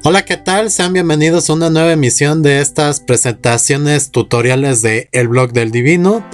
Hola, ¿qué tal? Sean bienvenidos a una nueva emisión de estas presentaciones tutoriales de El Blog del Divino.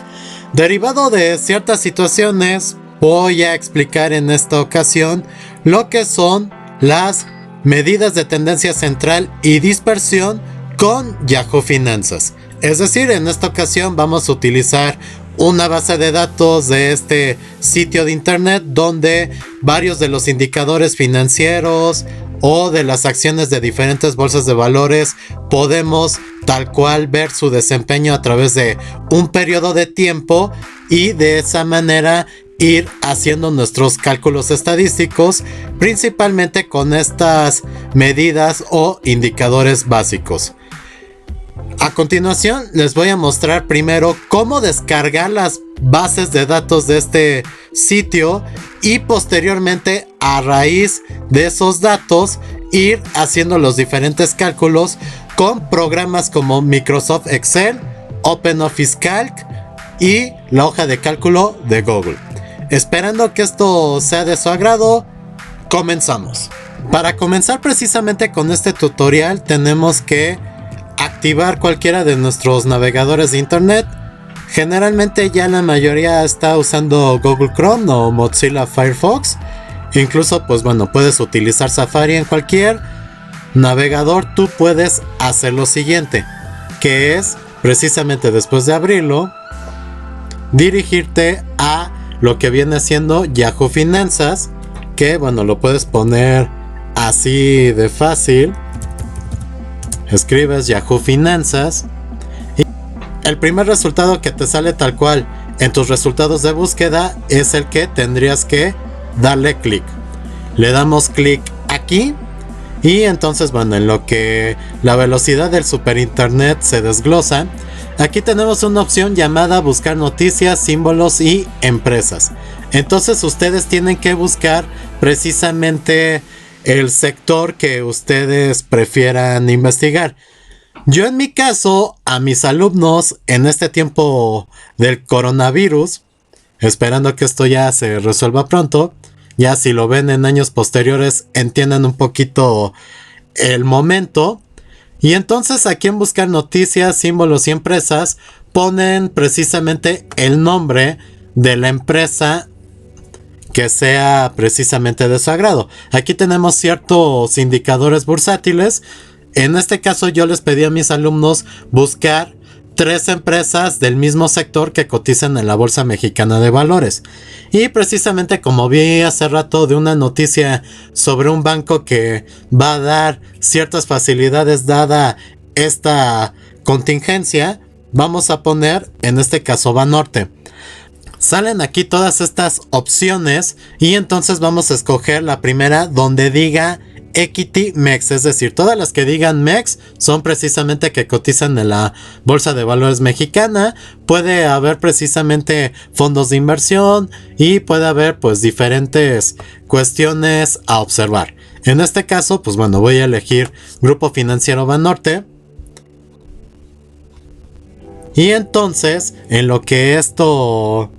Derivado de ciertas situaciones, voy a explicar en esta ocasión lo que son las medidas de tendencia central y dispersión con Yahoo Finanzas. Es decir, en esta ocasión vamos a utilizar una base de datos de este sitio de internet donde varios de los indicadores financieros o de las acciones de diferentes bolsas de valores podemos tal cual ver su desempeño a través de un periodo de tiempo y de esa manera ir haciendo nuestros cálculos estadísticos, principalmente con estas medidas o indicadores básicos. A continuación les voy a mostrar primero cómo descargar las bases de datos de este sitio y posteriormente a raíz de esos datos ir haciendo los diferentes cálculos con programas como Microsoft Excel, OpenOffice Calc y la hoja de cálculo de Google. Esperando que esto sea de su agrado, comenzamos. Para comenzar precisamente con este tutorial tenemos que activar cualquiera de nuestros navegadores de internet. Generalmente ya la mayoría está usando Google Chrome o Mozilla Firefox. Incluso pues bueno, puedes utilizar Safari en cualquier navegador. Tú puedes hacer lo siguiente, que es precisamente después de abrirlo, dirigirte a lo que viene siendo Yahoo Finanzas, que bueno, lo puedes poner así de fácil. Escribes Yahoo Finanzas y el primer resultado que te sale tal cual en tus resultados de búsqueda es el que tendrías que darle clic. Le damos clic aquí y entonces bueno, en lo que la velocidad del super internet se desglosa, aquí tenemos una opción llamada buscar noticias, símbolos y empresas. Entonces ustedes tienen que buscar precisamente el sector que ustedes prefieran investigar. Yo en mi caso, a mis alumnos en este tiempo del coronavirus, esperando que esto ya se resuelva pronto, ya si lo ven en años posteriores entiendan un poquito el momento. Y entonces aquí en buscar noticias, símbolos y empresas ponen precisamente el nombre de la empresa que sea precisamente de su agrado. Aquí tenemos ciertos indicadores bursátiles. En este caso yo les pedí a mis alumnos buscar 3 empresas del mismo sector que cotizan en la Bolsa Mexicana de Valores. Y precisamente como vi hace rato de una noticia sobre un banco que va a dar ciertas facilidades dada esta contingencia, vamos a poner en este caso Banorte. Salen aquí todas estas opciones y entonces vamos a escoger la primera donde diga Equity MEX, es decir, todas las que digan MEX son precisamente que cotizan en la Bolsa de Valores Mexicana. Puede haber precisamente fondos de inversión y puede haber pues diferentes cuestiones a observar. En este caso, pues bueno, voy a elegir Grupo Financiero Banorte. Y entonces, en lo que esto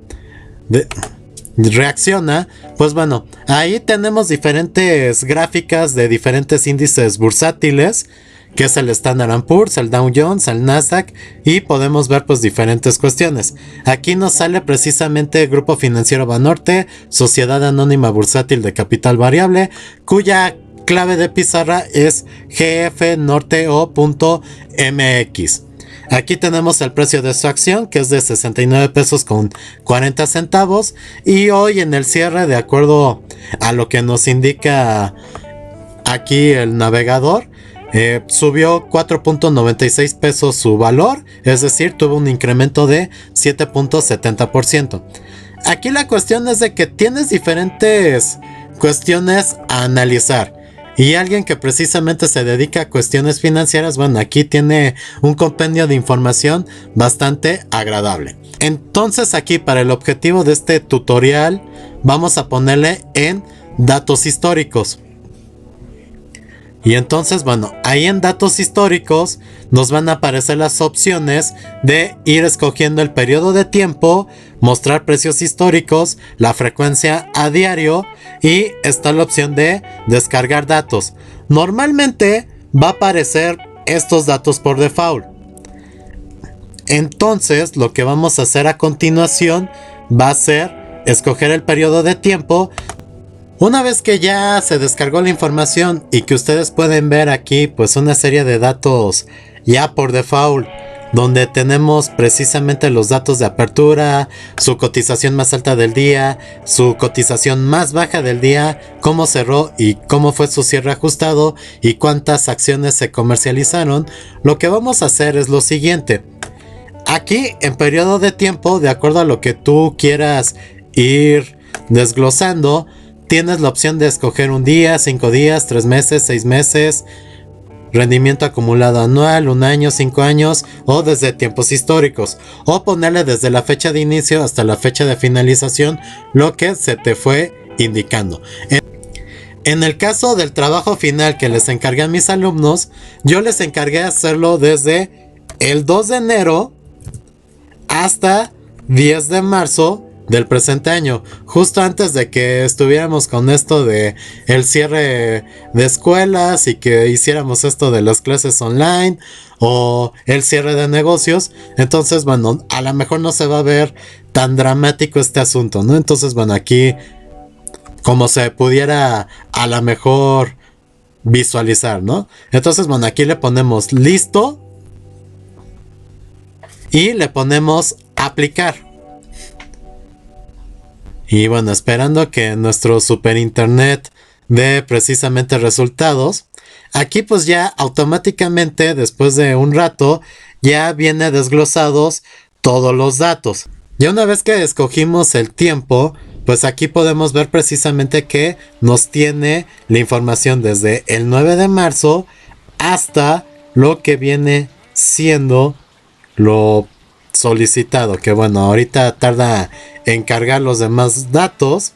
reacciona, pues bueno, ahí tenemos diferentes gráficas de diferentes índices bursátiles, que es el Standard & Poor's, el Dow Jones, el Nasdaq, y podemos ver pues diferentes cuestiones. Aquí nos sale precisamente Grupo Financiero Banorte, Sociedad Anónima Bursátil de Capital Variable, cuya clave de pizarra es gfnorteo.mx. Aquí tenemos el precio de su acción, que es de 69 pesos con 40 centavos. Y hoy en el cierre, de acuerdo a lo que nos indica aquí el navegador, subió 4.96 pesos su valor. Es decir, tuvo un incremento de 7.70%. Aquí la cuestión es de que tienes diferentes cuestiones a analizar. Y alguien que precisamente se dedica a cuestiones financieras, bueno, aquí tiene un compendio de información bastante agradable. Entonces aquí para el objetivo de este tutorial vamos a ponerle en datos históricos. Y entonces, bueno, ahí en datos históricos nos van a aparecer las opciones de ir escogiendo el periodo de tiempo, mostrar precios históricos, la frecuencia a diario y está la opción de descargar datos. Normalmente va a aparecer estos datos por default. Entonces lo que vamos a hacer a continuación va a ser escoger el periodo de tiempo. Una vez que ya se descargó la información y que ustedes pueden ver aquí pues una serie de datos ya por default, donde tenemos precisamente los datos de apertura, su cotización más alta del día, su cotización más baja del día, cómo cerró y cómo fue su cierre ajustado y cuántas acciones se comercializaron. Lo que vamos a hacer es lo siguiente. Aquí en periodo de tiempo, de acuerdo a lo que tú quieras ir desglosando, tienes la opción de escoger un día, 5 días, 3 meses, 6 meses, rendimiento acumulado anual, 1 año, 5 años o desde tiempos históricos, o ponerle desde la fecha de inicio hasta la fecha de finalización lo que se te fue indicando. En el caso del trabajo final que les encargué a mis alumnos, yo les encargué hacerlo desde el 2 de enero hasta 10 de marzo del presente año, justo antes de que estuviéramos con esto de el cierre de escuelas y que hiciéramos esto de las clases online o el cierre de negocios. Entonces, bueno, a lo mejor no se va a ver tan dramático este asunto, ¿no? Entonces, bueno, aquí como se pudiera a lo mejor visualizar, ¿no? Entonces, bueno, aquí le ponemos listo y le ponemos aplicar. Y bueno, esperando que nuestro super internet dé precisamente resultados. Aquí pues ya automáticamente después de un rato ya viene desglosados todos los datos. Ya una vez que escogimos el tiempo, pues aquí podemos ver precisamente que nos tiene la información desde el 9 de marzo hasta lo que viene siendo lo solicitado, que bueno, ahorita tarda en cargar los demás datos,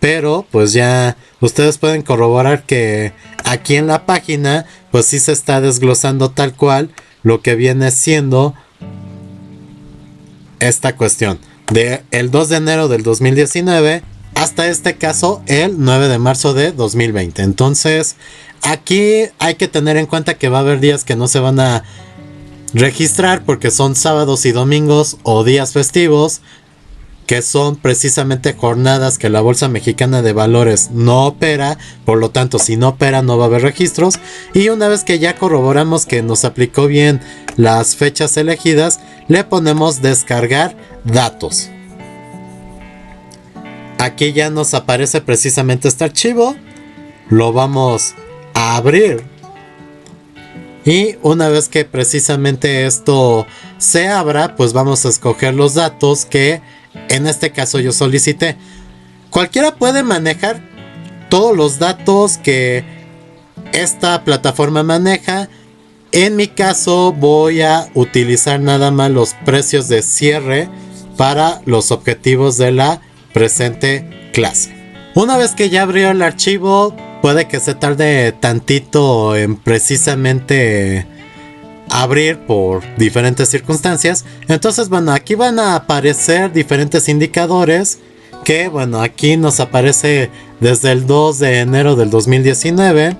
pero pues ya ustedes pueden corroborar que aquí en la página pues sí se está desglosando tal cual lo que viene siendo esta cuestión de el 2 de enero del 2019 hasta este caso el 9 de marzo de 2020. Entonces aquí hay que tener en cuenta que va a haber días que no se van a registrar porque son sábados y domingos o días festivos, que son precisamente jornadas que la Bolsa Mexicana de Valores no opera. Por lo tanto, si no opera no va a haber registros. Y una vez que ya corroboramos que nos aplicó bien las fechas elegidas, le ponemos descargar datos. Aquí ya nos aparece precisamente este archivo, lo vamos a abrir. Y una vez que precisamente esto se abra, pues vamos a escoger los datos que en este caso yo solicité. Cualquiera puede manejar todos los datos que esta plataforma maneja. En mi caso voy a utilizar nada más los precios de cierre para los objetivos de la presente clase. Una vez que ya abrió el archivo, puede que se tarde tantito en precisamente abrir por diferentes circunstancias. Entonces, bueno, aquí van a aparecer diferentes indicadores que, bueno, aquí nos aparece desde el 2 de enero del 2019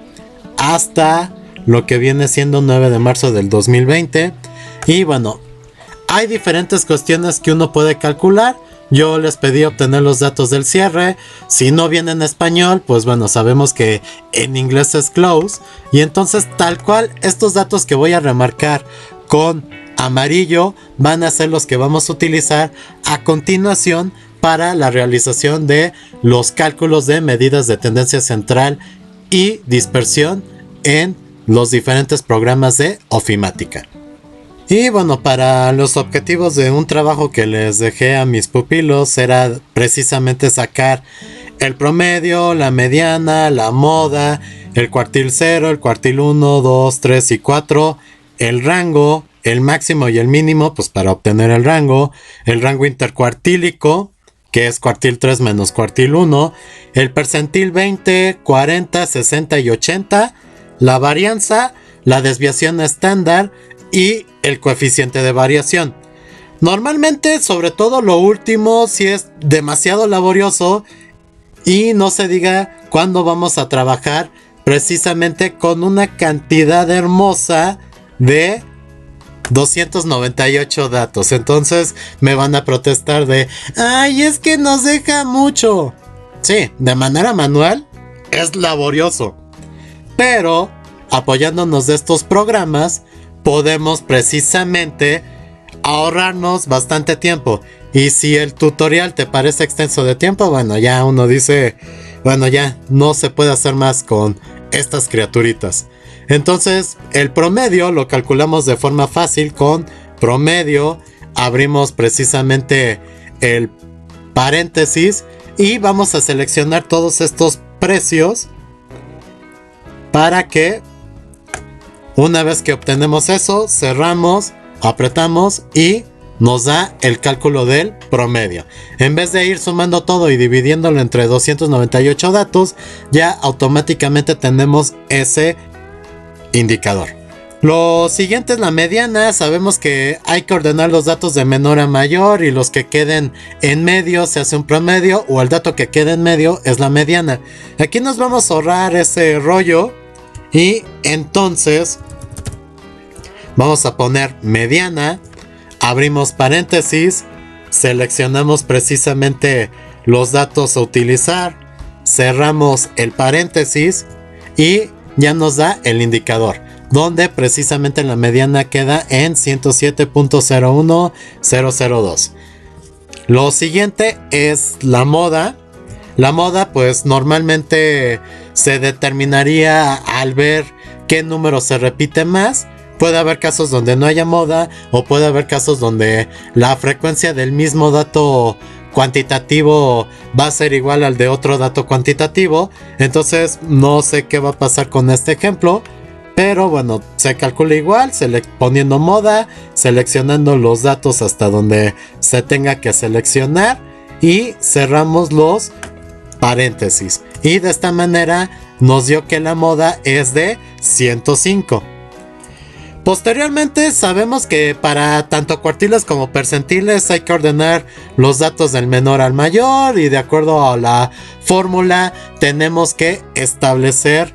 hasta lo que viene siendo 9 de marzo del 2020. Y bueno, hay diferentes cuestiones que uno puede calcular. Yo les pedí obtener los datos del cierre. Si no viene en español, pues bueno, sabemos que en inglés es close. Y entonces tal cual estos datos que voy a remarcar con amarillo van a ser los que vamos a utilizar a continuación para la realización de los cálculos de medidas de tendencia central y dispersión en los diferentes programas de ofimática. Y bueno, para los objetivos de un trabajo que les dejé a mis pupilos era precisamente sacar el promedio, la mediana, la moda, el cuartil 0, el cuartil 1, 2, 3 y 4, el rango, el máximo y el mínimo, pues para obtener el rango intercuartílico, que es cuartil 3 menos cuartil 1, el percentil 20, 40, 60 y 80, la varianza, la desviación estándar y el coeficiente de variación. Normalmente, sobre todo lo último, si es demasiado laborioso y no se diga cuándo vamos a trabajar precisamente con una cantidad hermosa de 298 datos. Entonces me van a protestar de, ay, es que nos deja mucho. Sí, de manera manual es laborioso, pero apoyándonos de estos programas podemos precisamente ahorrarnos bastante tiempo. Y si el tutorial te parece extenso de tiempo, bueno, ya uno dice, bueno, ya no se puede hacer más con estas criaturitas. Entonces el promedio lo calculamos de forma fácil. Con promedio abrimos precisamente el paréntesis y vamos a seleccionar todos estos precios para que una vez que obtenemos eso, cerramos, apretamos y nos da el cálculo del promedio. En vez de ir sumando todo y dividiéndolo entre 298 datos, ya automáticamente tenemos ese indicador. Lo siguiente es la mediana. Sabemos que hay que ordenar los datos de menor a mayor y los que queden en medio se hace un promedio, o el dato que quede en medio es la mediana. Aquí nos vamos a ahorrar ese rollo y entonces vamos a poner mediana, abrimos paréntesis, seleccionamos precisamente los datos a utilizar, cerramos el paréntesis y ya nos da el indicador, donde precisamente la mediana queda en 107.01002. Lo siguiente es la moda. La moda pues normalmente se determinaría al ver qué número se repite más. Puede haber casos donde no haya moda, o puede haber casos donde la frecuencia del mismo dato cuantitativo va a ser igual al de otro dato cuantitativo. Entonces no sé qué va a pasar con este ejemplo, pero bueno, se calcula igual, poniendo moda, seleccionando los datos hasta donde se tenga que seleccionar y cerramos los paréntesis. Y de esta manera nos dio que la moda es de 105. Posteriormente sabemos que para tanto cuartiles como percentiles hay que ordenar los datos del menor al mayor, y de acuerdo a la fórmula tenemos que establecer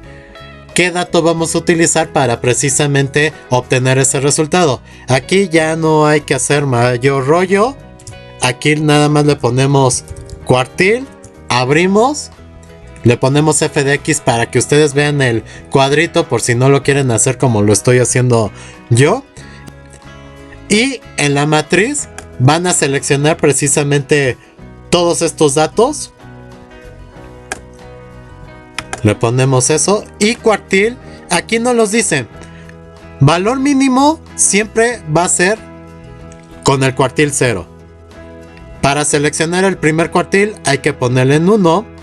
qué dato vamos a utilizar para precisamente obtener ese resultado. Aquí ya no hay que hacer mayor rollo. Aquí nada más le ponemos cuartil, abrimos, le ponemos f de x para que ustedes vean el cuadrito por si no lo quieren hacer como lo estoy haciendo yo. Y en la matriz van a seleccionar precisamente todos estos datos. Le ponemos eso. Y cuartil, aquí nos los dice. Valor mínimo siempre va a ser con el cuartil 0. Para seleccionar el primer cuartil hay que ponerle en 1.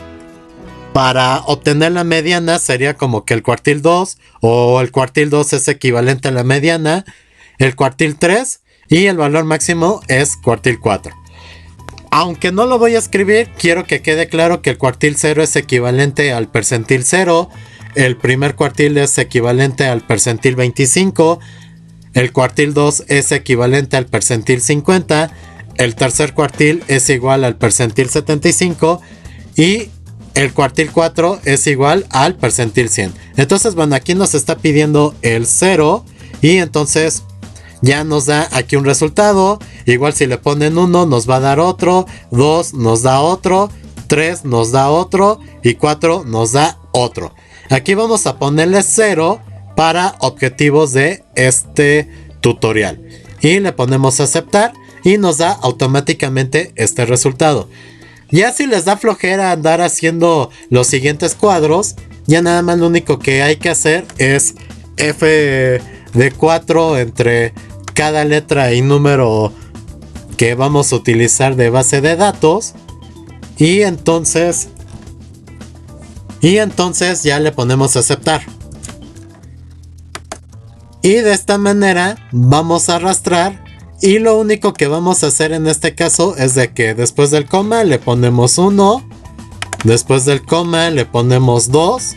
Para obtener la mediana sería como que el cuartil 2, o el cuartil 2 es equivalente a la mediana, el cuartil 3 y el valor máximo es cuartil 4. Aunque no lo voy a escribir, quiero que quede claro que el cuartil 0 es equivalente al percentil 0, el primer cuartil es equivalente al percentil 25, el cuartil 2 es equivalente al percentil 50, el tercer cuartil es igual al percentil 75 y el cuartil 4 es igual al percentil 100. Entonces, bueno, aquí nos está pidiendo el 0 y entonces ya nos da aquí un resultado. Igual si le ponen 1 nos va a dar otro, 2 nos da otro, 3 nos da otro y 4 nos da otro. Aquí vamos a ponerle 0 para objetivos de este tutorial. Y le ponemos aceptar y nos da automáticamente este resultado. Ya si les da flojera andar haciendo los siguientes cuadros, ya nada más lo único que hay que hacer es f de 4 entre cada letra y número que vamos a utilizar de base de datos. Y entonces ya le ponemos a aceptar. Y de esta manera vamos a arrastrar. Y lo único que vamos a hacer en este caso es de que después del coma le ponemos 1, después del coma le ponemos 2,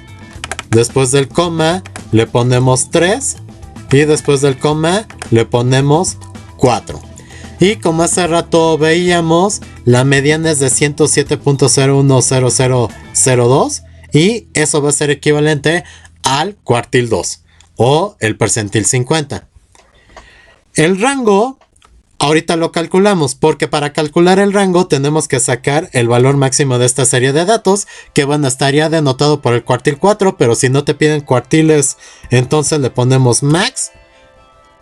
después del coma le ponemos 3 y después del coma le ponemos 4. Y como hace rato veíamos, la mediana es de 107.010002 y eso va a ser equivalente al cuartil 2 o el percentil 50. El rango ahorita lo calculamos, porque para calcular el rango tenemos que sacar el valor máximo de esta serie de datos, que van a estar ya denotado por el cuartil 4, pero si no te piden cuartiles, entonces le ponemos max,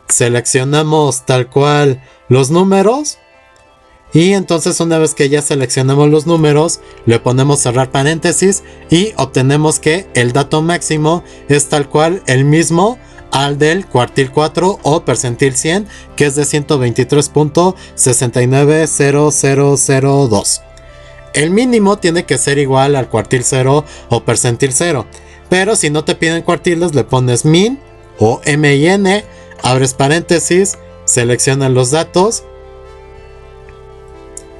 seleccionamos tal cual los números, y entonces una vez que ya seleccionamos los números, le ponemos cerrar paréntesis y obtenemos que el dato máximo es tal cual el mismo al del cuartil 4 o percentil 100, que es de 123.690002. El mínimo tiene que ser igual al cuartil 0 o percentil 0, pero si no te piden cuartiles le pones min o min, abres paréntesis, seleccionas los datos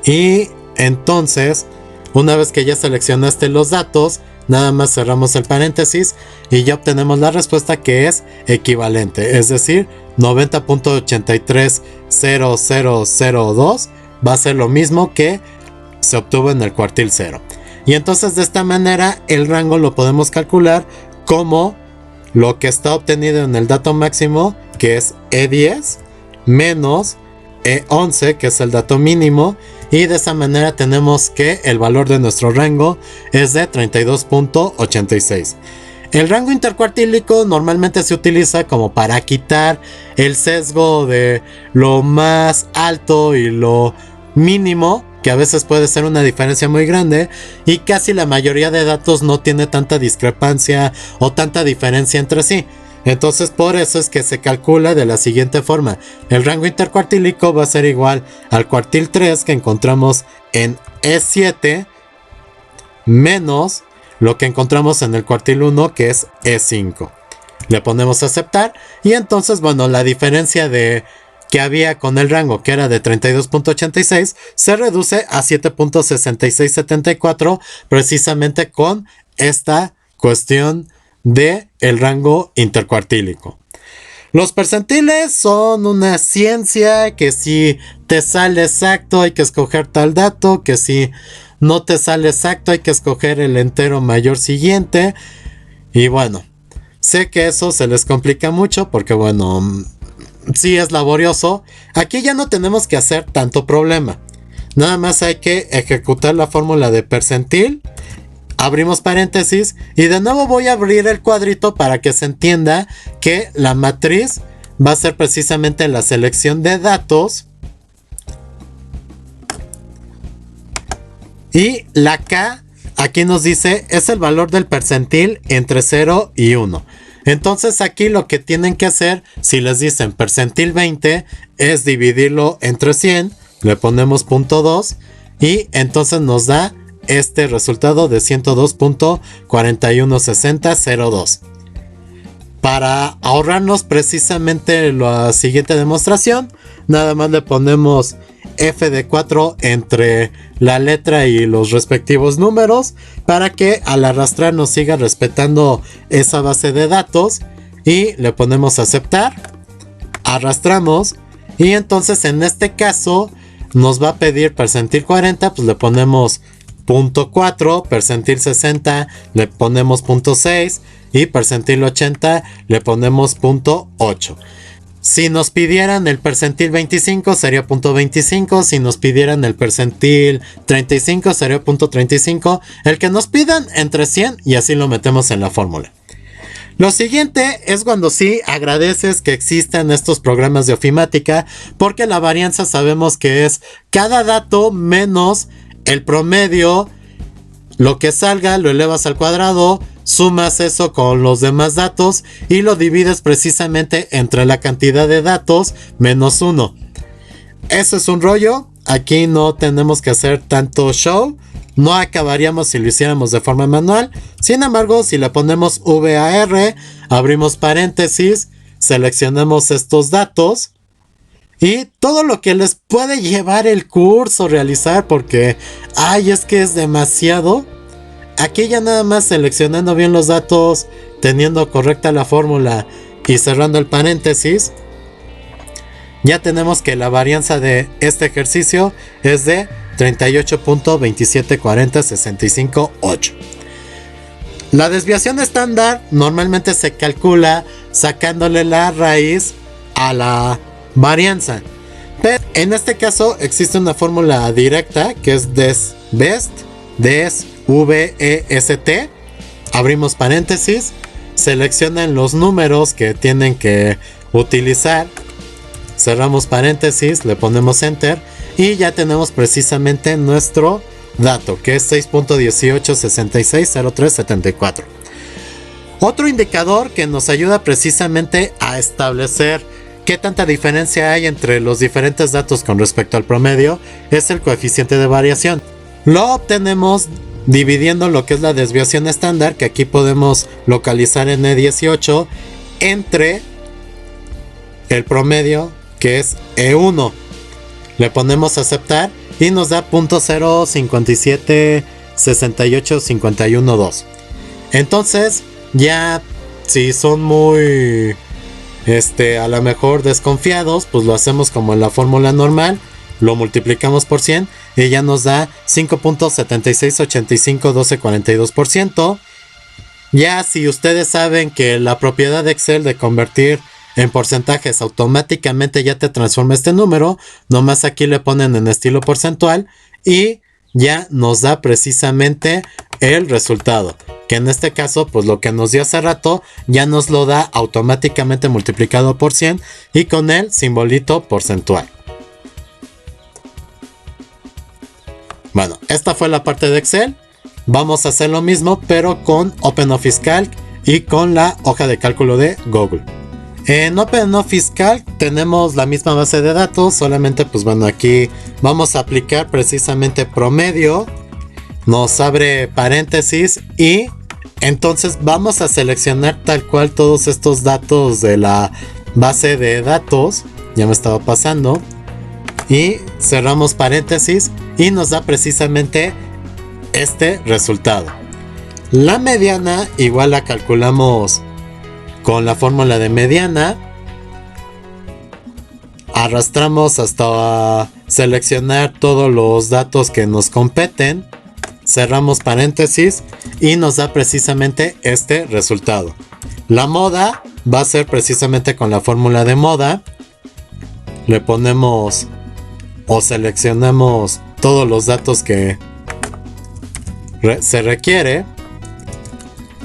y entonces una vez que ya seleccionaste los datos, nada más cerramos el paréntesis y ya obtenemos la respuesta, que es equivalente, es decir, 90.830002 va a ser lo mismo que se obtuvo en el cuartil 0. Y entonces de esta manera el rango lo podemos calcular como lo que está obtenido en el dato máximo, que es E10 menos E11, que es el dato mínimo, y de esa manera tenemos que el valor de nuestro rango es de 32.86. El rango intercuartílico normalmente se utiliza como para quitar el sesgo de lo más alto y lo mínimo, que a veces puede ser una diferencia muy grande, y casi la mayoría de datos no tiene tanta discrepancia o tanta diferencia entre sí. Entonces por eso es que se calcula de la siguiente forma: el rango intercuartílico va a ser igual al cuartil 3 que encontramos en E7 menos lo que encontramos en el cuartil 1, que es E5. Le ponemos aceptar y entonces, bueno, la diferencia de que había con el rango, que era de 32.86, se reduce a 7.6674, precisamente con esta cuestión de el rango intercuartílico. Los percentiles son una ciencia, que si te sale exacto hay que escoger tal dato, que si no te sale exacto hay que escoger el entero mayor siguiente, y bueno, sé que eso se les complica mucho porque bueno, sí es laborioso. Aquí ya no tenemos que hacer tanto problema, nada más hay que ejecutar la fórmula de percentil. Abrimos paréntesis y de nuevo voy a abrir el cuadrito para que se entienda que la matriz va a ser precisamente la selección de datos y la K aquí nos dice es el valor del percentil entre 0 y 1. Entonces aquí lo que tienen que hacer, si les dicen percentil 20, es dividirlo entre 100, le ponemos 0.2 y entonces nos da este resultado de 102.416002. Para ahorrarnos precisamente la siguiente demostración, nada más le ponemos F de 4 entre la letra y los respectivos números para que al arrastrar nos siga respetando esa base de datos, y le ponemos aceptar, arrastramos y entonces en este caso nos va a pedir percentil 40, pues le ponemos 0.4, percentil 60 le ponemos 0.6 y percentil 80 le ponemos 0.8. Si nos pidieran el percentil 25 sería 0.25, si nos pidieran el percentil 35 sería 0.35, el que nos pidan entre 100 y así lo metemos en la fórmula. Lo siguiente es cuando sí agradeces que existan estos programas de ofimática, porque la varianza sabemos que es cada dato menos el promedio, lo que salga lo elevas al cuadrado, sumas eso con los demás datos y lo divides precisamente entre la cantidad de datos menos 1. Eso es un rollo, aquí no tenemos que hacer tanto show, no acabaríamos si lo hiciéramos de forma manual. Sin embargo, si le ponemos VAR, abrimos paréntesis, seleccionamos estos datos y todo lo que les puede llevar el curso realizar, porque es que es demasiado. Aquí ya nada más seleccionando bien los datos, teniendo correcta la fórmula y cerrando el paréntesis, ya tenemos que la varianza de este ejercicio es de 38.2740658. La desviación estándar normalmente se calcula sacándole la raíz a la varianza. Pero en este caso existe una fórmula directa que es desvest, desvest. Abrimos paréntesis, seleccionan los números que tienen que utilizar, cerramos paréntesis, le ponemos enter y ya tenemos precisamente nuestro dato, que es 6.18660374. Otro indicador que nos ayuda precisamente a establecer qué tanta diferencia hay entre los diferentes datos con respecto al promedio es el coeficiente de variación. Lo obtenemos dividiendo lo que es la desviación estándar, que aquí podemos localizar en E18, entre el promedio, que es E1. Le ponemos aceptar y nos da 0.0576851.2. Entonces, ya si son muy a lo mejor desconfiados, pues lo hacemos como en la fórmula normal, lo multiplicamos por 100 y ya nos da 5.76851242%. Ya si ustedes saben que la propiedad de Excel de convertir en porcentajes automáticamente ya te transforma este número, nomás aquí le ponen en estilo porcentual y ya nos da precisamente el resultado, que en este caso pues lo que nos dio hace rato ya nos lo da automáticamente multiplicado por 100 y con el simbolito porcentual. Bueno, esta fue la parte de Excel. Vamos a hacer lo mismo pero con OpenOffice Calc y con la hoja de cálculo de Google. En OpenOffice Calc tenemos la misma base de datos, solamente pues bueno, aquí vamos a aplicar precisamente promedio, nos abre paréntesis y entonces vamos a seleccionar tal cual todos estos datos de la base de datos, ya me estaba pasando, y cerramos paréntesis y nos da precisamente este resultado. La mediana igual la calculamos con la fórmula de mediana, arrastramos hasta seleccionar todos los datos que nos competen, cerramos paréntesis y nos da precisamente este resultado. La moda va a ser precisamente con la fórmula de moda, le ponemos o seleccionamos todos los datos que se requiere,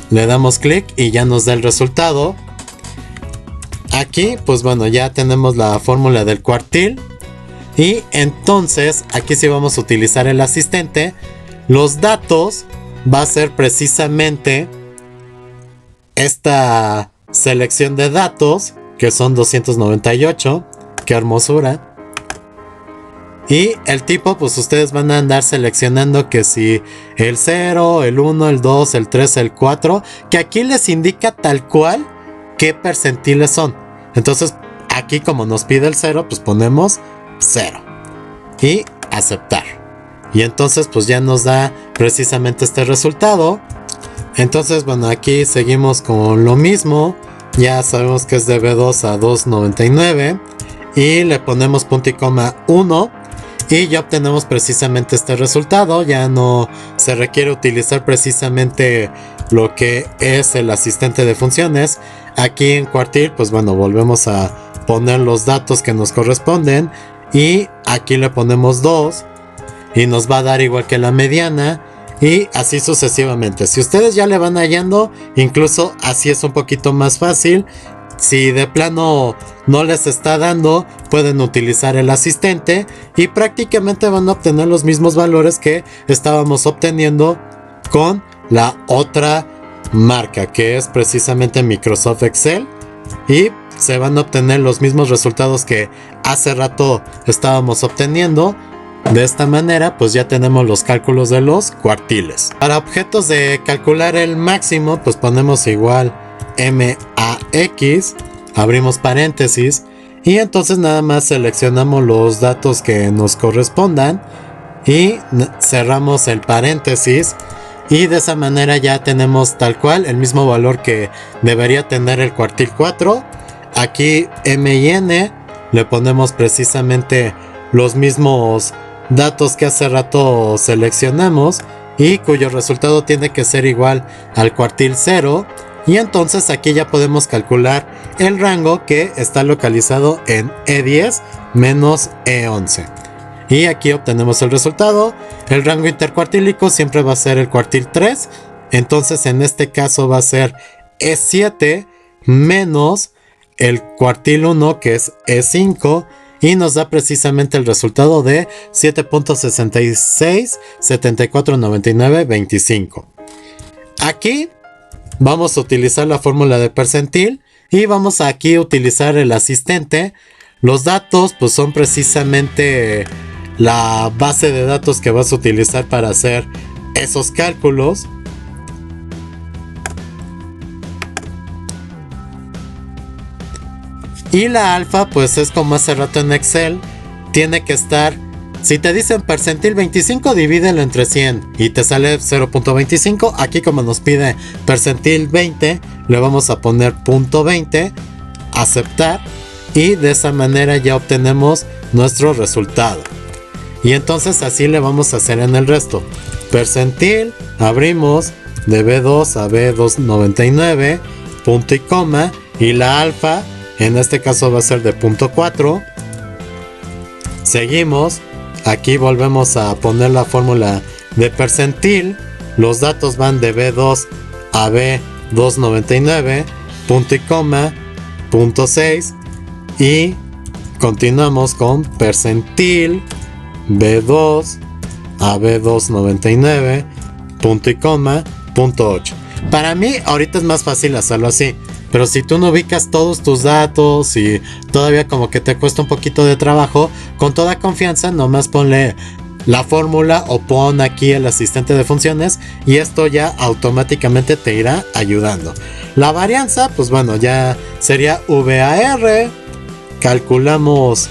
le damos clic y ya nos da el resultado. Aquí pues bueno, ya tenemos la fórmula del cuartil y entonces aquí sí vamos a utilizar el asistente. Los datos va a ser precisamente esta selección de datos, que son 298, qué hermosura. Y el tipo, pues ustedes van a andar seleccionando que si el 0, el 1, el 2, el 3, el 4, que aquí les indica tal cual qué percentiles son. Entonces aquí como nos pide el 0, pues ponemos 0 y aceptar. Y entonces pues ya nos da precisamente este resultado. Entonces bueno, aquí seguimos con lo mismo. Ya sabemos que es de B2 a 299 y le ponemos punto y coma 1. Y ya obtenemos precisamente este resultado. Ya no se requiere utilizar precisamente lo que es el asistente de funciones. Aquí en cuartil, pues bueno, volvemos a poner los datos que nos corresponden. Y aquí le ponemos 2. Y nos va a dar igual que la mediana. Y así sucesivamente. Si ustedes ya le van hallando, incluso así es un poquito más fácil. Si de plano no les está dando, pueden utilizar el asistente y prácticamente van a obtener los mismos valores que estábamos obteniendo con la otra marca, que es precisamente Microsoft Excel, y se van a obtener los mismos resultados que hace rato estábamos obteniendo. De esta manera pues ya tenemos los cálculos de los cuartiles. Para objetos de calcular el máximo, pues ponemos igual MAX, abrimos paréntesis y entonces nada más seleccionamos los datos que nos correspondan y cerramos el paréntesis, y de esa manera ya tenemos tal cual el mismo valor que debería tener el cuartil 4. Aquí M y N le ponemos precisamente los mismos datos que hace rato seleccionamos y cuyo resultado tiene que ser igual al cuartil 0. Y entonces aquí ya podemos calcular el rango que está localizado en E10 menos E11. Y aquí obtenemos el resultado. El rango intercuartílico siempre va a ser el cuartil 3. Entonces en este caso va a ser E7 menos el cuartil 1, que es E5. Y nos da precisamente el resultado de 7.66, 74, 99, 25. Aquí vamos a utilizar la fórmula de percentil y vamos a aquí utilizar el asistente. Los datos pues son precisamente la base de datos que vas a utilizar para hacer esos cálculos. Y la alfa pues es como hace rato en Excel, tiene que estar, si te dicen percentil 25, divídelo entre 100 y te sale 0.25. Aquí como nos pide percentil 20, le vamos a poner .20, aceptar, y de esa manera ya obtenemos nuestro resultado. Y entonces así le vamos a hacer en el resto. Percentil, abrimos de B2 a B299, punto y coma, y la alfa en este caso va a ser de .4. Seguimos. Aquí volvemos a poner la fórmula de percentil. Los datos van de B2 a B299, punto y coma, .6. Y continuamos con percentil B2 a B299, punto y coma, .8. Para mí ahorita es más fácil hacerlo así. Pero si tú no ubicas todos tus datos y todavía como que te cuesta un poquito de trabajo, con toda confianza nomás ponle la fórmula o pon aquí el asistente de funciones y esto ya automáticamente te irá ayudando. La varianza, pues bueno, ya sería VAR. Calculamos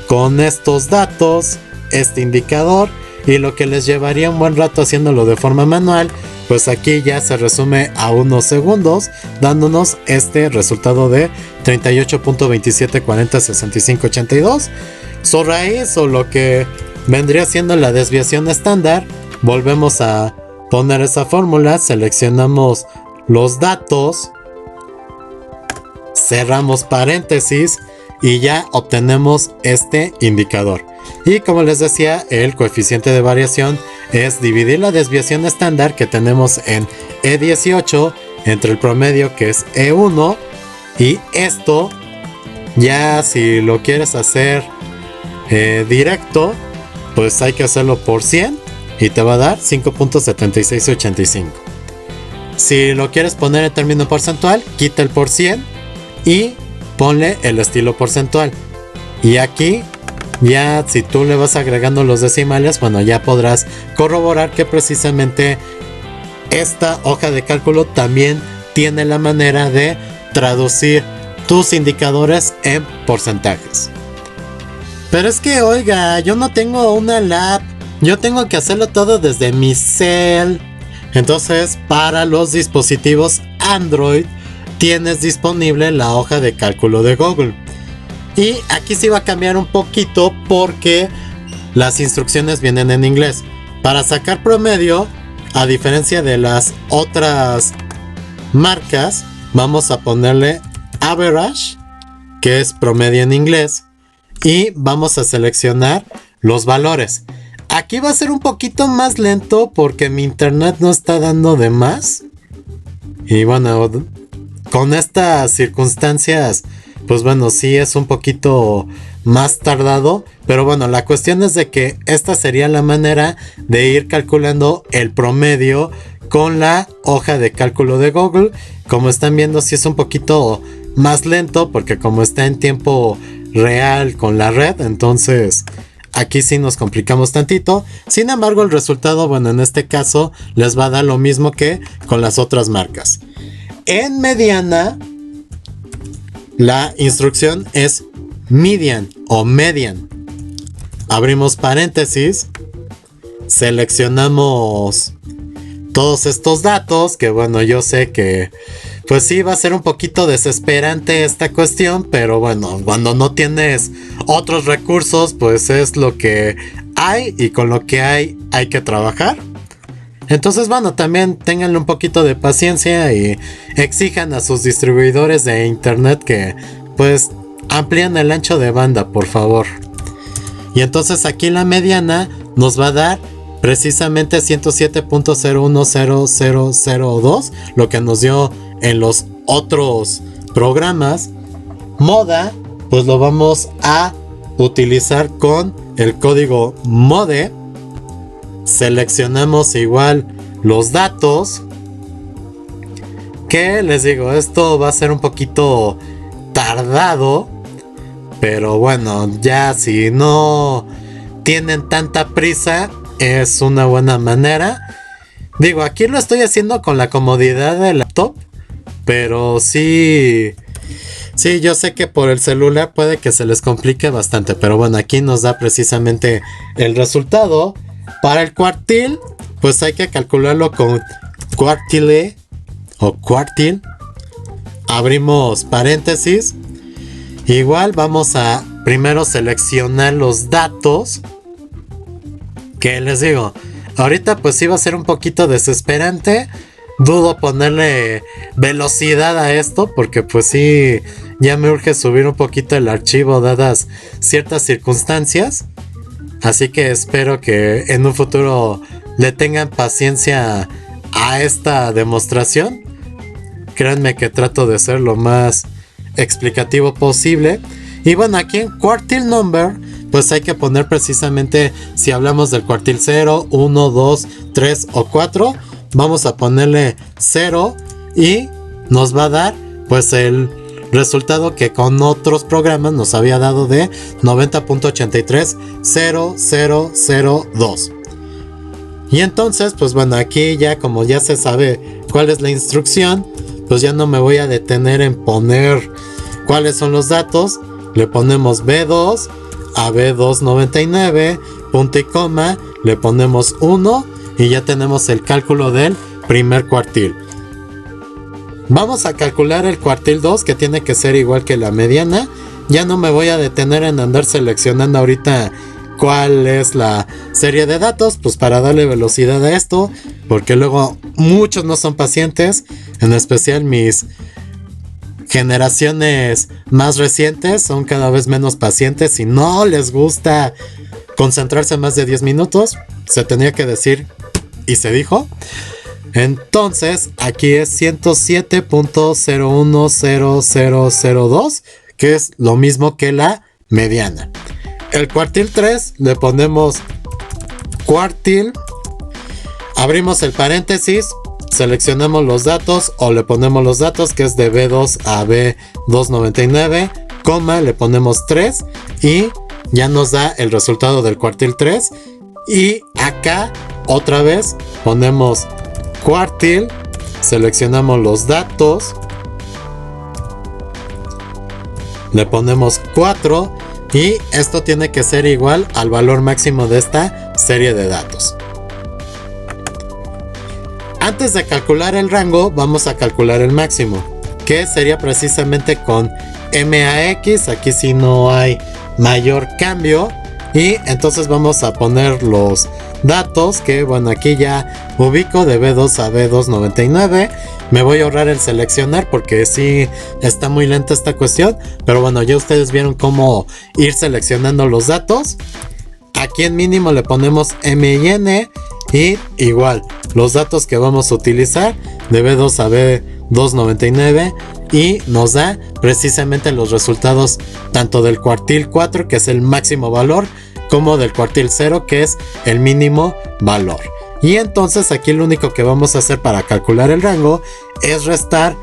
con estos datos este indicador y lo que les llevaría un buen rato haciéndolo de forma manual, pues aquí ya se resume a unos segundos, dándonos este resultado de 38.27406582. Su raíz, o lo que vendría siendo la desviación estándar, volvemos a poner esa fórmula, seleccionamos los datos, cerramos paréntesis y ya obtenemos este indicador. Y como les decía, el coeficiente de variación es dividir la desviación estándar que tenemos en E18 entre el promedio, que es E1, y esto ya si lo quieres hacer directo, pues hay que hacerlo por 100 y te va a dar 5.7685. Si lo quieres poner en término porcentual, quita el por 100 y ponle el estilo porcentual. Y aquí ya si tú le vas agregando los decimales, bueno, ya podrás corroborar que precisamente esta hoja de cálculo también tiene la manera de traducir tus indicadores en porcentajes. Pero es que, oiga, yo no tengo una lab, yo tengo que hacerlo todo desde mi cel. Entonces, para los dispositivos Android, tienes disponible la hoja de cálculo de Google. Y aquí sí va a cambiar un poquito porque las instrucciones vienen en inglés. Para sacar promedio, a diferencia de las otras marcas, vamos a ponerle average, que es promedio en inglés, y vamos a seleccionar los valores. Aquí va a ser un poquito más lento porque mi internet no está dando de más. Y bueno, con estas circunstancias, pues bueno, sí es un poquito más tardado, pero bueno, la cuestión es de que esta sería la manera de ir calculando el promedio con la hoja de cálculo de Google. Como están viendo, sí es un poquito más lento porque como está en tiempo real con la red, entonces aquí sí nos complicamos tantito. Sin embargo, el resultado, bueno, en este caso les va a dar lo mismo que con las otras marcas. En mediana, la instrucción es median o median. Abrimos paréntesis, seleccionamos todos estos datos, que bueno, yo sé que pues sí va a ser un poquito desesperante esta cuestión, pero bueno, cuando no tienes otros recursos, pues es lo que hay y con lo que hay que trabajar. Entonces, bueno, también ténganle un poquito de paciencia y exijan a sus distribuidores de internet que pues amplíen el ancho de banda, por favor. Y entonces aquí la mediana nos va a dar precisamente 107.010002, lo que nos dio en los otros programas. Moda, pues lo vamos a utilizar con el código MODE. Seleccionamos igual los datos, que les digo, esto va a ser un poquito tardado, pero bueno, ya si no tienen tanta prisa, es una buena manera. Digo, aquí lo estoy haciendo con la comodidad del laptop, pero sí, yo sé que por el celular puede que se les complique bastante, pero bueno, aquí nos da precisamente el resultado. Para el cuartil, pues hay que calcularlo con cuartile o cuartil. Abrimos paréntesis. Igual vamos a primero seleccionar los datos. Que les digo, ahorita pues sí va a ser un poquito desesperante. Dudo ponerle velocidad a esto porque pues sí, ya me urge subir un poquito el archivo dadas ciertas circunstancias. Así que espero que en un futuro le tengan paciencia a esta demostración. Créanme que trato de ser lo más explicativo posible. Y bueno, aquí en quartile number, pues hay que poner precisamente si hablamos del cuartil 0, 1, 2, 3 o 4. Vamos a ponerle 0 y nos va a dar pues el resultado que con otros programas nos había dado de 90.830002. Y entonces, pues bueno, aquí ya como ya se sabe cuál es la instrucción, pues ya no me voy a detener en poner cuáles son los datos. Le ponemos B2 a B299, punto y coma, le ponemos 1 y ya tenemos el cálculo del primer cuartil. Vamos a calcular el cuartil 2, que tiene que ser igual que la mediana. Ya no me voy a detener en andar seleccionando ahorita cuál es la serie de datos, pues para darle velocidad a esto, porque luego muchos no son pacientes, en especial mis generaciones más recientes son cada vez menos pacientes y no les gusta concentrarse más de 10 minutos. Se tenía que decir y se dijo. Entonces, aquí es 107.010002, que es lo mismo que la mediana. El cuartil 3 le ponemos cuartil, abrimos el paréntesis, seleccionamos los datos o le ponemos los datos, que es de B2 a B299, coma, le ponemos 3 y ya nos da el resultado del cuartil 3. Y acá otra vez ponemos cuartil, seleccionamos los datos, le ponemos 4 y esto tiene que ser igual al valor máximo de esta serie de datos. Antes de calcular el rango, vamos a calcular el máximo, que sería precisamente con MAX. Aquí sí no hay mayor cambio. Y entonces vamos a poner los datos, que bueno, aquí ya ubico de B2 a B299. Me voy a ahorrar el seleccionar porque sí está muy lenta esta cuestión. Pero bueno, ya ustedes vieron cómo ir seleccionando los datos. Aquí en mínimo le ponemos MIN y igual los datos que vamos a utilizar de B2 a B299. Y nos da precisamente los resultados tanto del cuartil 4, que es el máximo valor, como del cuartil 0, que es el mínimo valor. Y entonces aquí lo único que vamos a hacer para calcular el rango es restar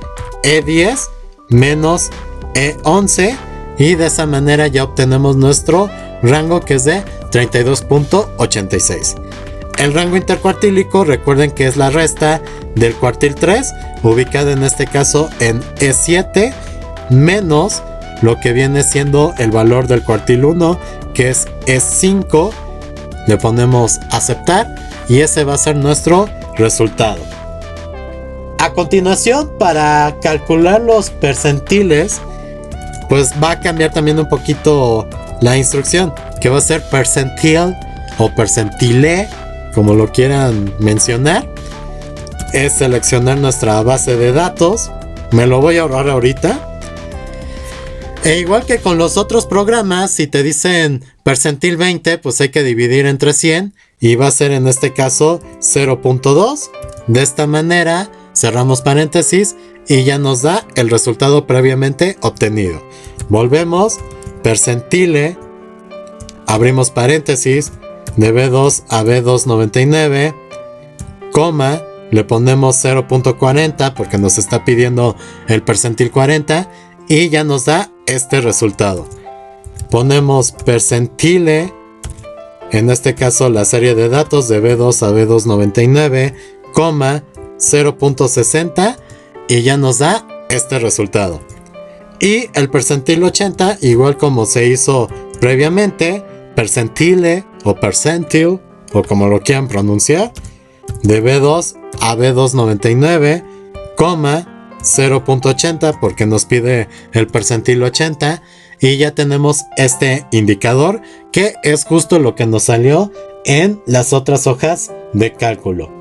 E10 menos E11 y de esa manera ya obtenemos nuestro rango, que es de 32.86. El rango intercuartílico, recuerden que es la resta del cuartil 3, ubicada en este caso en E7, menos lo que viene siendo el valor del cuartil 1, que es E5. Le ponemos aceptar y ese va a ser nuestro resultado. A continuación, para calcular los percentiles, pues va a cambiar también un poquito la instrucción, que va a ser percentile o percentile, como lo quieran mencionar. es seleccionar nuestra base de datos. Me lo voy a ahorrar ahorita. E igual que con los otros programas, si te dicen percentil 20, pues hay que dividir entre 100 y va a ser en este caso 0.2. De esta manera cerramos paréntesis y ya nos da el resultado previamente obtenido. Volvemos, percentile, abrimos paréntesis, de B2 a B299, coma, le ponemos 0.40 porque nos está pidiendo el percentil 40 y ya nos da este resultado. Ponemos percentile, en este caso la serie de datos de B2 a B299, coma, 0.60 y ya nos da este resultado. Y el percentil 80, igual como se hizo previamente, percentile o percentil, o como lo quieran pronunciar, de B2 a B299, coma, 0.80 porque nos pide el percentil 80 y ya tenemos este indicador que es justo lo que nos salió en las otras hojas de cálculo.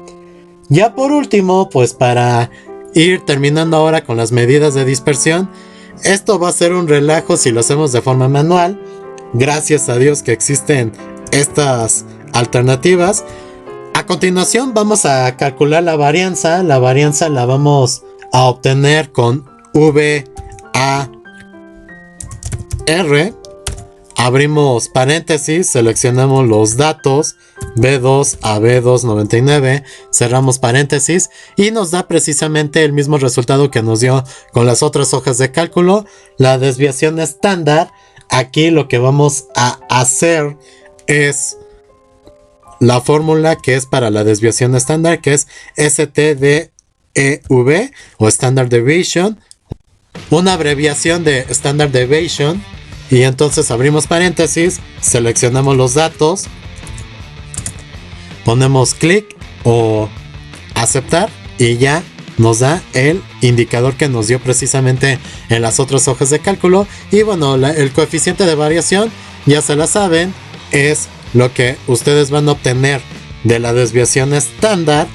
Ya por último, pues para ir terminando ahora con las medidas de dispersión, esto va a ser un relajo si lo hacemos de forma manual. Gracias a Dios que existen estas alternativas. A continuación vamos a calcular la varianza. La varianza la vamos a obtener con VAR. Abrimos paréntesis, seleccionamos los datos B2 a B299, cerramos paréntesis y nos da precisamente el mismo resultado que nos dio con las otras hojas de cálculo. La desviación estándar, aquí lo que vamos a hacer es la fórmula que es para la desviación estándar, que es STDEV o Standard Deviation, una abreviación de Standard Deviation. Y entonces abrimos paréntesis, seleccionamos los datos, ponemos clic o aceptar y ya nos da el indicador que nos dio precisamente en las otras hojas de cálculo. Y bueno, el coeficiente de variación, ya se la saben, es lo que ustedes van a obtener de la desviación estándar.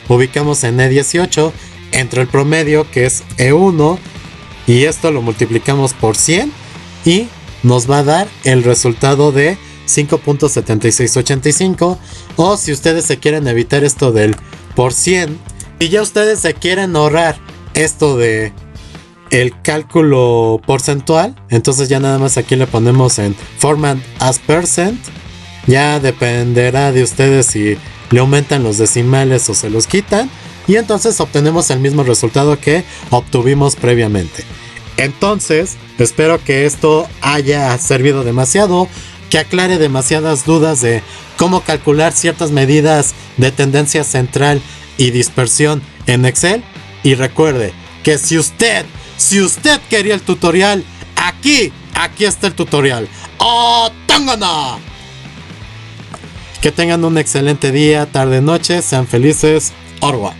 Ubicamos en E18 entre el promedio, que es E1, y esto lo multiplicamos por 100 y nos va a dar el resultado de 5.7685. O si ustedes se quieren evitar esto del por 100 y ya ustedes se quieren ahorrar esto de el cálculo porcentual, entonces ya nada más aquí le ponemos en format as percent. Ya dependerá de ustedes si le aumentan los decimales o se los quitan, y entonces obtenemos el mismo resultado que obtuvimos previamente. Entonces, espero que esto haya servido demasiado, que aclare demasiadas dudas de cómo calcular ciertas medidas de tendencia central y dispersión en Excel. Y recuerde que si usted quería el tutorial, aquí está el tutorial. ¡Oh, ¡Tangana! Que tengan un excelente día, tarde, noche, sean felices. Orwa.